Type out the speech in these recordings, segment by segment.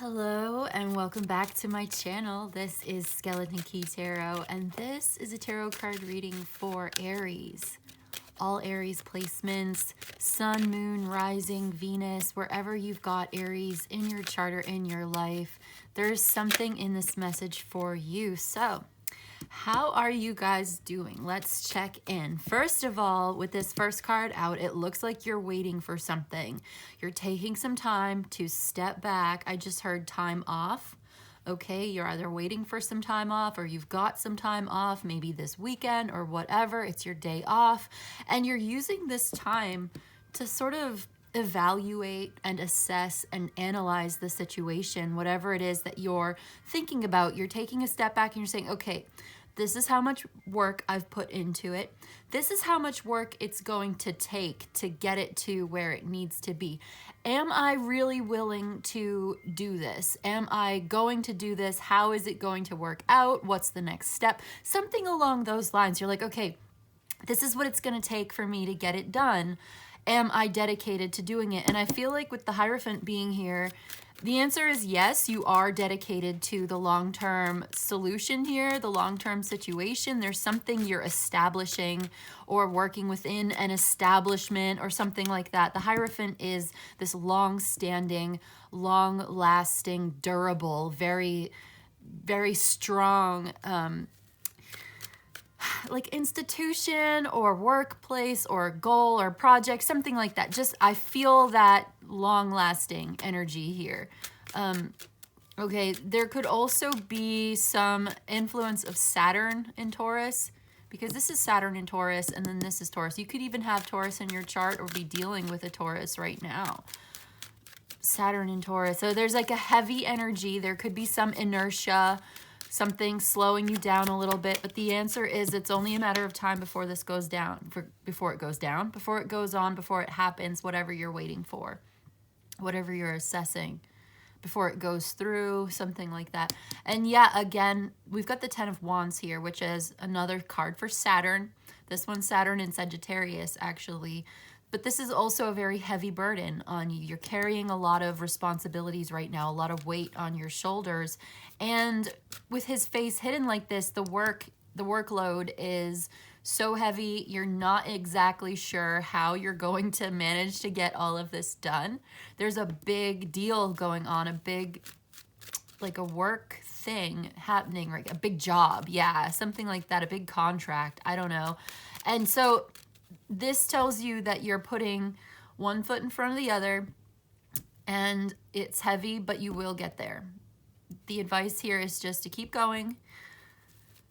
Hello and welcome back to my channel. This is Skeleton Key Tarot and this is a tarot card reading for Aries. All Aries placements, Sun, Moon, Rising, Venus, wherever you've got Aries in your chart or in your life, there's something in this message for you. So how are you guys doing? Let's check in. First of all, with this first card out, it looks like you're waiting for something. You're taking some time to step back. I just heard time off. Okay, you're either waiting for some time off or you've got some time off, maybe this weekend or whatever. It's your day off. And you're using this time to sort of evaluate and assess and analyze the situation, whatever it is that you're thinking about. You're taking a step back and you're saying, okay, this is how much work I've put into it. This is how much work it's going to take to get it to where it needs to be. Am I really willing to do this? Am I going to do this? How is it going to work out? What's the next step? Something along those lines. You're like, okay, this is what it's going to take for me to get it done. Am I dedicated to doing it? And I feel like with the Hierophant being here, the answer is yes, you are dedicated to the long-term solution here, the long-term situation. There's something you're establishing or working within an establishment or something like that. The Hierophant is this long-standing, long-lasting, durable, very, very strong like institution or workplace or goal or project, something like that. Just, I feel that long-lasting energy here. Okay, there could also be some influence of Saturn in Taurus, because this is Saturn in Taurus and then this is Taurus. You could even have Taurus in your chart or be dealing with a Taurus right now. Saturn in Taurus. So there's like a heavy energy. There could be some inertia, something slowing you down a little bit, but the answer is it's only a matter of time before this goes down, before it goes on, before it happens, whatever you're waiting for, whatever you're assessing, before it goes through, something like that. And yeah, again, we've got the 10 of Wands here, which is another card for Saturn. This one's Saturn in Sagittarius, actually. But this is also a very heavy burden on you. You're carrying a lot of responsibilities right now, a lot of weight on your shoulders. And with his face hidden like this, the workload is so heavy, you're not exactly sure how you're going to manage to get all of this done. There's a big deal going on, a big, like a work thing happening, right? A big job, yeah, something like that, a big contract, I don't know. And so this tells you that you're putting one foot in front of the other and it's heavy, but you will get there. The advice here is just to keep going.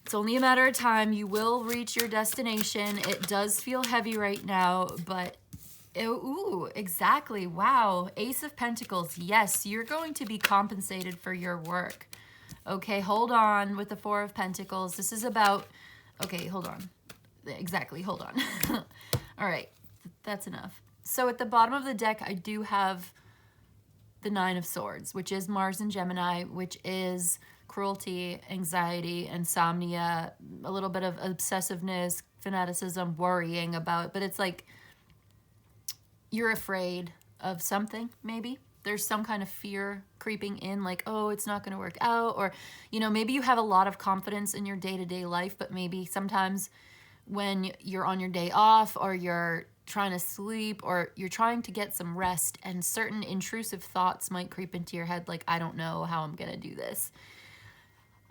It's only a matter of time. You will reach your destination. It does feel heavy right now, but ooh, exactly. Wow. Ace of Pentacles. Yes, you're going to be compensated for your work. Okay, hold on with the Four of Pentacles. This is about, okay, hold on. Exactly, hold on. All right, that's enough. So at the bottom of the deck, I do have the Nine of Swords, which is Mars and Gemini, which is cruelty, anxiety, insomnia, a little bit of obsessiveness, fanaticism, worrying about, but it's like you're afraid of something, maybe. There's some kind of fear creeping in, like, oh, it's not going to work out, or, you know, maybe you have a lot of confidence in your day-to-day life, but maybe sometimes when you're on your day off or you're trying to sleep or you're trying to get some rest and certain intrusive thoughts might creep into your head, like, I don't know how I'm going to do this.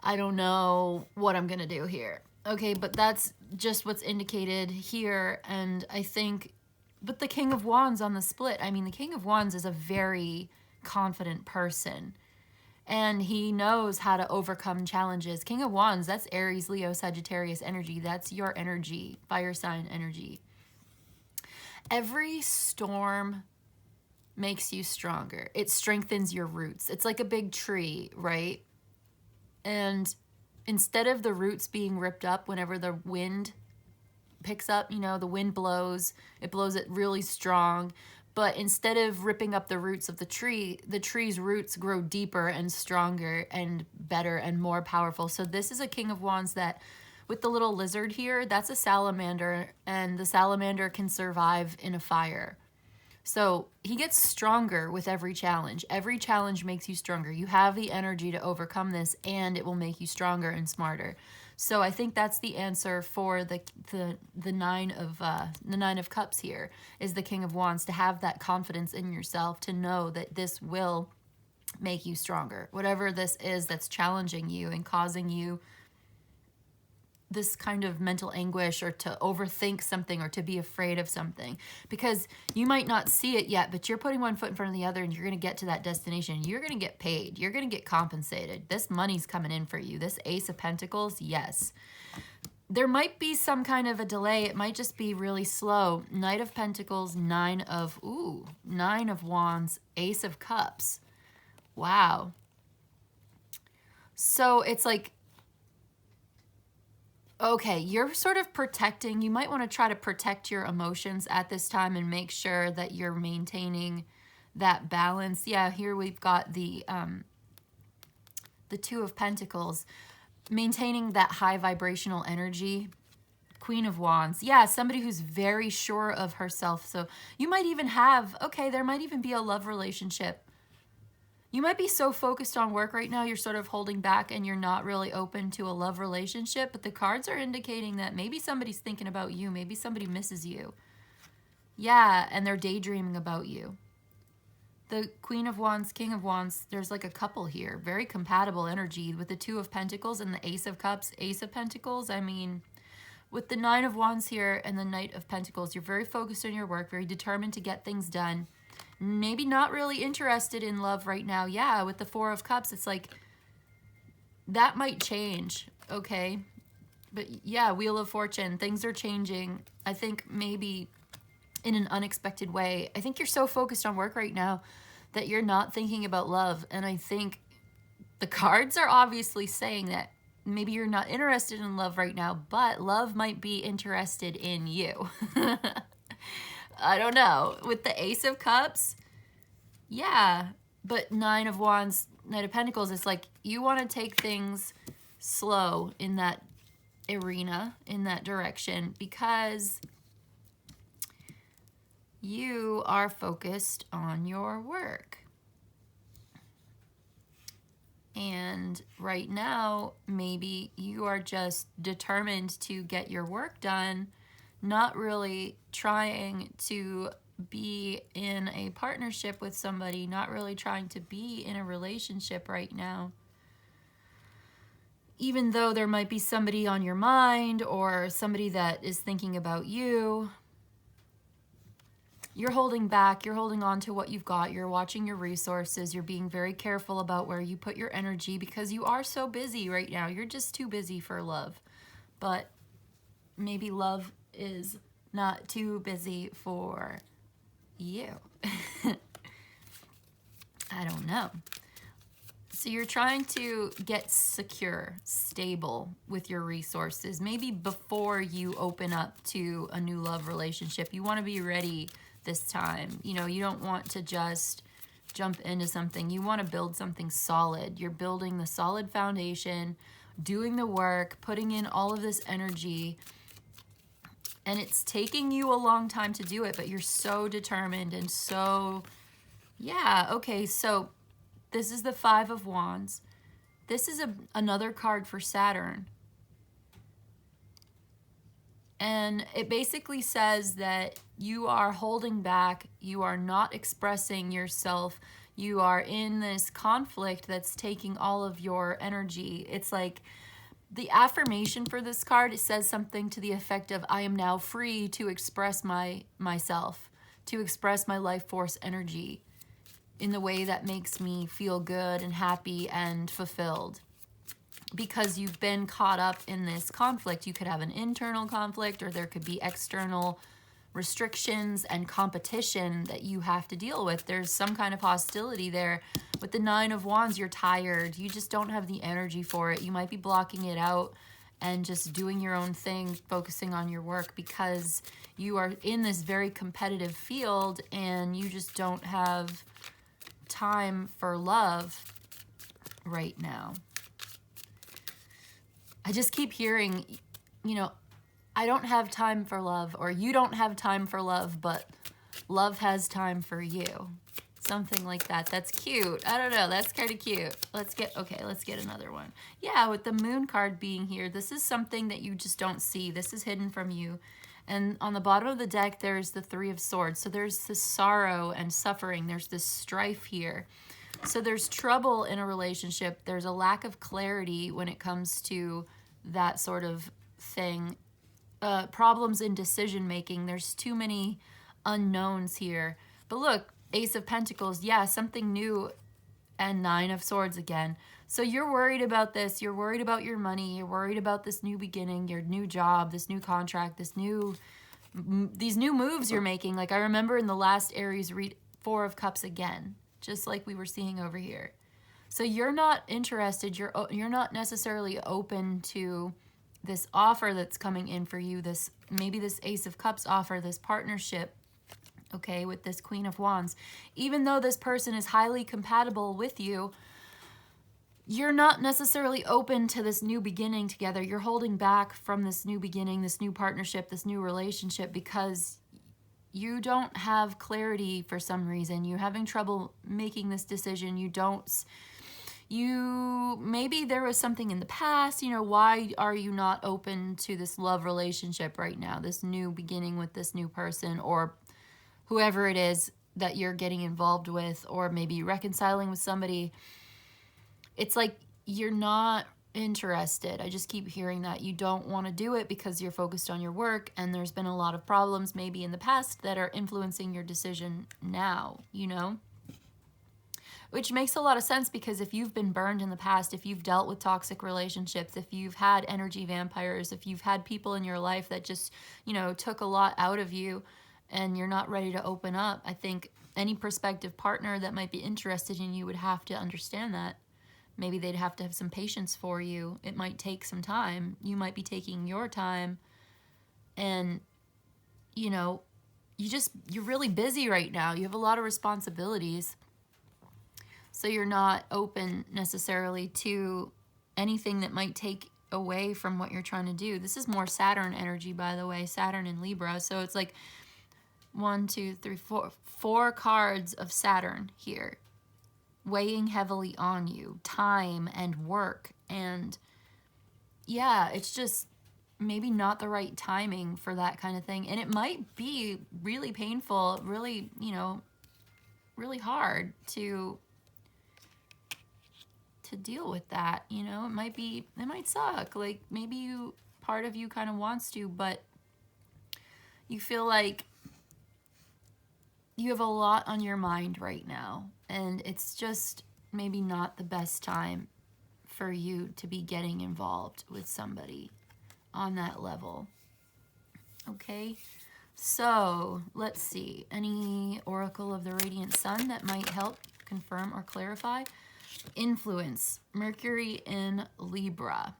I don't know what I'm going to do here. Okay, but that's just what's indicated here. And I think, but the King of Wands on the split, I mean, the King of Wands is a very confident person. And he knows how to overcome challenges. King of Wands, that's Aries, Leo, Sagittarius energy. That's your energy, fire sign energy. Every storm makes you stronger. It strengthens your roots. It's like a big tree, right? And instead of the roots being ripped up whenever the wind picks up, you know, the wind blows, it blows it really strong. But instead of ripping up the roots of the tree's roots grow deeper and stronger and better and more powerful. So this is a King of Wands that, with the little lizard here, that's a salamander, and the salamander can survive in a fire. So he gets stronger with every challenge. Every challenge makes you stronger. You have the energy to overcome this, and it will make you stronger and smarter. So I think that's the answer for the nine of cups here, is the King of Wands, to have that confidence in yourself, to know that this will make you stronger. Whatever this is that's challenging you and causing you this kind of mental anguish, or to overthink something, or to be afraid of something, because you might not see it yet, but you're putting one foot in front of the other, and you're going to get to that destination. You're going to get paid. You're going to get compensated. This money's coming in for you. This Ace of Pentacles, yes. There might be some kind of a delay. It might just be really slow. Knight of Pentacles, Nine of Wands, Ace of Cups. Wow. So it's like, okay, you're sort of protecting. You might want to try to protect your emotions at this time and make sure that you're maintaining that balance. Yeah, here we've got the Two of Pentacles, maintaining that high vibrational energy. Queen of Wands. Yeah, somebody who's very sure of herself. So you might even have, okay, there might even be a love relationship. You might be so focused on work right now, you're sort of holding back and you're not really open to a love relationship, but the cards are indicating that maybe somebody's thinking about you. Maybe somebody misses you. Yeah, and they're daydreaming about you. The Queen of Wands, King of Wands, there's like a couple here. Very compatible energy with the Two of Pentacles and the Ace of Cups, Ace of Pentacles. I mean, with the Nine of Wands here and the Knight of Pentacles, you're very focused on your work, very determined to get things done. Maybe not really interested in love right now. Yeah, with the Four of Cups, it's like that might change, okay? But yeah, Wheel of Fortune, things are changing. I think maybe in an unexpected way. I think you're so focused on work right now that you're not thinking about love. And I think the cards are obviously saying that maybe you're not interested in love right now, but love might be interested in you. I don't know. With the Ace of Cups, yeah. But Nine of Wands, Knight of Pentacles, it's like you want to take things slow in that arena, in that direction, because you are focused on your work. And right now, maybe you are just determined to get your work done, not really trying to be in a partnership with somebody, not really trying to be in a relationship right now. Even though there might be somebody on your mind or somebody that is thinking about you, you're holding back, you're holding on to what you've got, you're watching your resources, you're being very careful about where you put your energy because you are so busy right now. You're just too busy for love. But maybe love is not too busy for you. I don't know. So you're trying to get secure, stable with your resources. Maybe before you open up to a new love relationship, you want to be ready this time. You know, you don't want to just jump into something. You want to build something solid. You're building the solid foundation, doing the work, putting in all of this energy. And it's taking you a long time to do it, but you're so determined and so, yeah, okay, so this is the Five of Wands. This is another card for Saturn. And it basically says that you are holding back, you are not expressing yourself, you are in this conflict that's taking all of your energy. It's like, the affirmation for this card, it says something to the effect of, I am now free to express myself, to express my life force energy in the way that makes me feel good and happy and fulfilled. Because you've been caught up in this conflict. You could have an internal conflict, or there could be external restrictions and competition that you have to deal with. There's some kind of hostility there. With the Nine of Wands, you're tired. You just don't have the energy for it. You might be blocking it out and just doing your own thing, focusing on your work, because you are in this very competitive field and you just don't have time for love right now. I just keep hearing, you know, I don't have time for love, or you don't have time for love, but love has time for you. Something like that. That's cute. I don't know. That's kind of cute. Let's get another one. Yeah, with the moon card being here, this is something that you just don't see. This is hidden from you. And on the bottom of the deck, there's the Three of Swords. So there's this sorrow and suffering. There's this strife here. So there's trouble in a relationship. There's a lack of clarity when it comes to that sort of thing. Problems in decision making. There's too many unknowns here. But look, Ace of Pentacles, yeah, something new, and Nine of Swords again. So you're worried about this. You're worried about your money. You're worried about this new beginning, your new job, this new contract, these new moves you're making. Like I remember in the last Aries read, Four of Cups again, just like we were seeing over here. So you're not interested. You're not necessarily open to this offer that's coming in for you. Maybe this Ace of Cups offer, this partnership. Okay, with this Queen of Wands. Even though this person is highly compatible with you, you're not necessarily open to this new beginning together. You're holding back from this new beginning, this new partnership, this new relationship because you don't have clarity for some reason. You're having trouble making this decision. Maybe there was something in the past, why are you not open to this love relationship right now, this new beginning with this new person or whoever it is that you're getting involved with, or maybe reconciling with somebody. It's like you're not interested. I just keep hearing that. You don't want to do it because you're focused on your work, and there's been a lot of problems maybe in the past that are influencing your decision now, Which makes a lot of sense because if you've been burned in the past, if you've dealt with toxic relationships, if you've had energy vampires, if you've had people in your life that just, took a lot out of you, and you're not ready to open up, I think any prospective partner that might be interested in you would have to understand that. Maybe they'd have to have some patience for you. It might take some time. You might be taking your time. And, you're really busy right now. You have a lot of responsibilities. So you're not open necessarily to anything that might take away from what you're trying to do. This is more Saturn energy, by the way, Saturn and Libra. So it's like 1, 2, 3, 4. 4 cards of Saturn here, weighing heavily on you, time and work. And yeah, it's just maybe not the right timing for that kind of thing. And it might be really painful, really, really hard to deal with that. It might suck. Like maybe part of you kind of wants to, but you feel like you have a lot on your mind right now, and it's just maybe not the best time for you to be getting involved with somebody on that level. Okay, so let's see. Any Oracle of the Radiant Sun that might help confirm or clarify? Influence. Mercury in Libra.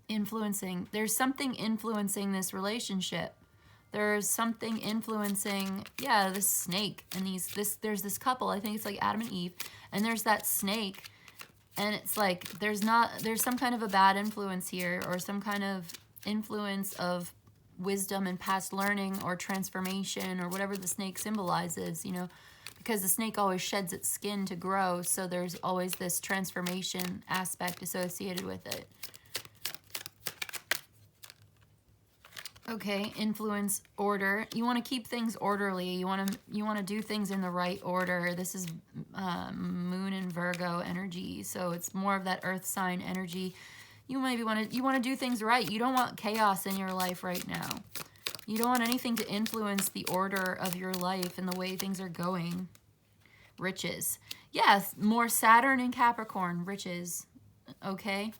Influencing. There's something influencing this relationship. There's something influencing, this snake, and there's this couple, I think it's like Adam and Eve, and there's that snake, and it's like there's some kind of a bad influence here, or some kind of influence of wisdom and past learning or transformation or whatever the snake symbolizes, because the snake always sheds its skin to grow, so there's always this transformation aspect associated with it. Okay, influence, order. You want to keep things orderly. You want to do things in the right order. This is Moon and Virgo energy, so it's more of that Earth sign energy. You want to do things right. You don't want chaos in your life right now. You don't want anything to influence the order of your life and the way things are going. Riches. Yes, more Saturn and Capricorn, riches. Okay.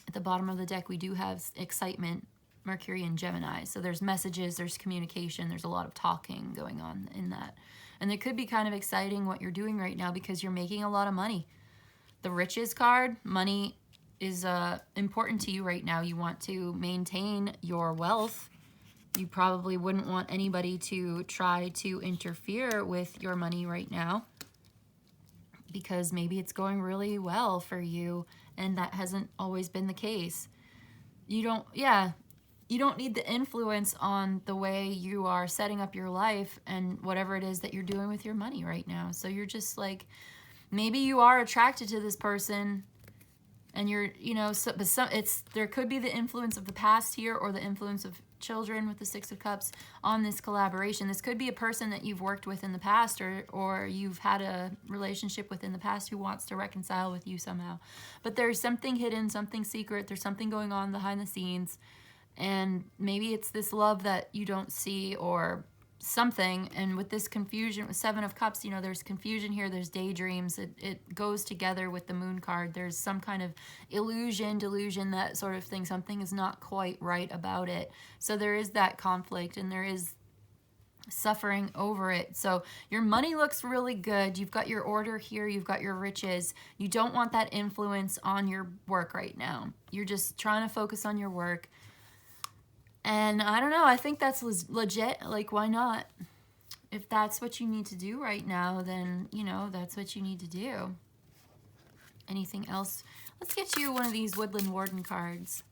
At the bottom of the deck, we do have excitement. Mercury and Gemini. So there's messages, there's communication, there's a lot of talking going on in that. And it could be kind of exciting what you're doing right now because you're making a lot of money. The riches card, money is important to you right now. You want to maintain your wealth. You probably wouldn't want anybody to try to interfere with your money right now because maybe it's going really well for you and that hasn't always been the case. You you don't need the influence on the way you are setting up your life and whatever it is that you're doing with your money right now. So you're just like, maybe you are attracted to this person and you're, you know, so, but some, there could be the influence of the past here or the influence of children with the Six of Cups on this collaboration. This could be a person that you've worked with in the past, or you've had a relationship with in the past who wants to reconcile with you somehow. But there's something hidden, something secret, there's something going on behind the scenes, and maybe it's this love that you don't see or something. And with this confusion with Seven of Cups, you know, there's confusion here, there's daydreams. It goes together with the Moon card. There's some kind of illusion, delusion, that sort of thing. Something is not quite right about it. So there is that conflict and there is suffering over it. So your money looks really good. You've got your order here. You've got your riches. You don't want that influence on your work right now. You're just trying to focus on your work. And I don't know, I think that's legit. Like, why not? If that's what you need to do right now, then, you know, that's what you need to do. Anything else? Let's get you one of these Woodland Warden cards.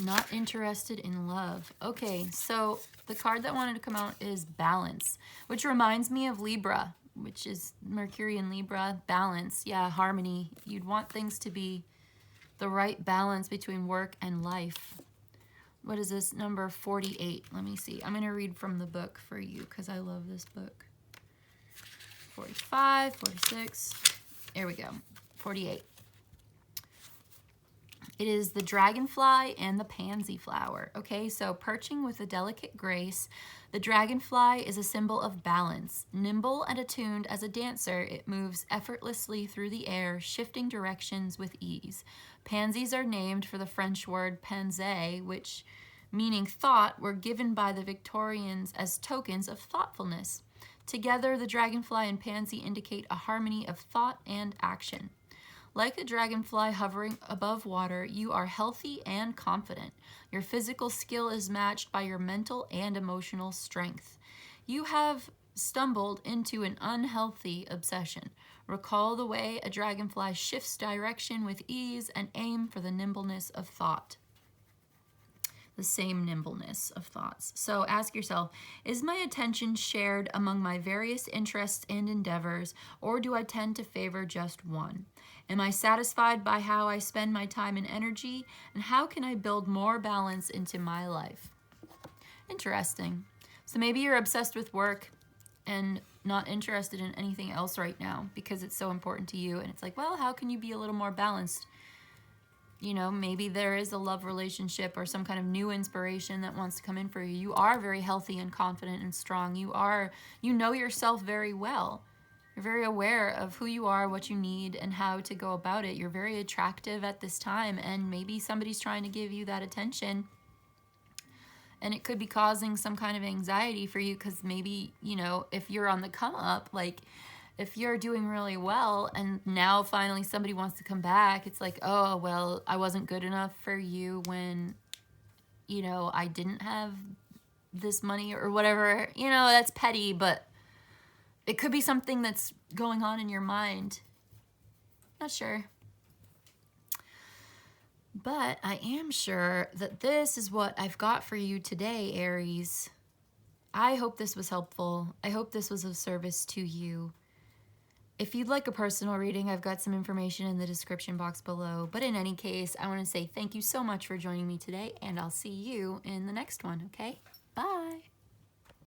Not interested in love. Okay, so the card that wanted to come out is Balance, which reminds me of Libra, which is Mercury in Libra. Balance, yeah, harmony. You'd want things to be the right balance between work and life. What is this? Number 48. Let me see. I'm going to read from the book for you because I love this book. 45, 46. There we go. 48. It is the dragonfly and the pansy flower. Okay, so perching with a delicate grace, the dragonfly is a symbol of balance. Nimble and attuned as a dancer, it moves effortlessly through the air, shifting directions with ease. Pansies are named for the French word pensée, which, meaning thought, were given by the Victorians as tokens of thoughtfulness. Together, the dragonfly and pansy indicate a harmony of thought and action. Like a dragonfly hovering above water, you are healthy and confident. Your physical skill is matched by your mental and emotional strength. You have stumbled into an unhealthy obsession. Recall the way a dragonfly shifts direction with ease and aim for the nimbleness of thought. The same nimbleness of thoughts. So ask yourself, is my attention shared among my various interests and endeavors, or do I tend to favor just one? Am I satisfied by how I spend my time and energy, and how can I build more balance into my life? Interesting. So maybe you're obsessed with work and not interested in anything else right now because it's so important to you, and it's like, well, how can you be a little more balanced? You know, maybe there is a love relationship or some kind of new inspiration that wants to come in for you. You are very healthy and confident and strong. You know yourself very well. You're very aware of who you are, what you need, and how to go about it. You're very attractive at this time, and maybe somebody's trying to give you that attention. And it could be causing some kind of anxiety for you because maybe, you know, if you're on the come up, like if you're doing really well and now finally somebody wants to come back, it's like, oh, well, I wasn't good enough for you when, you know, I didn't have this money or whatever. You know, that's petty, but it could be something that's going on in your mind. Not sure. But I am sure that this is what I've got for you today, Aries. I hope this was helpful. I hope this was of service to you. If you'd like a personal reading, I've got some information in the description box below. But in any case, I want to say thank you so much for joining me today, and I'll see you in the next one, okay? Bye.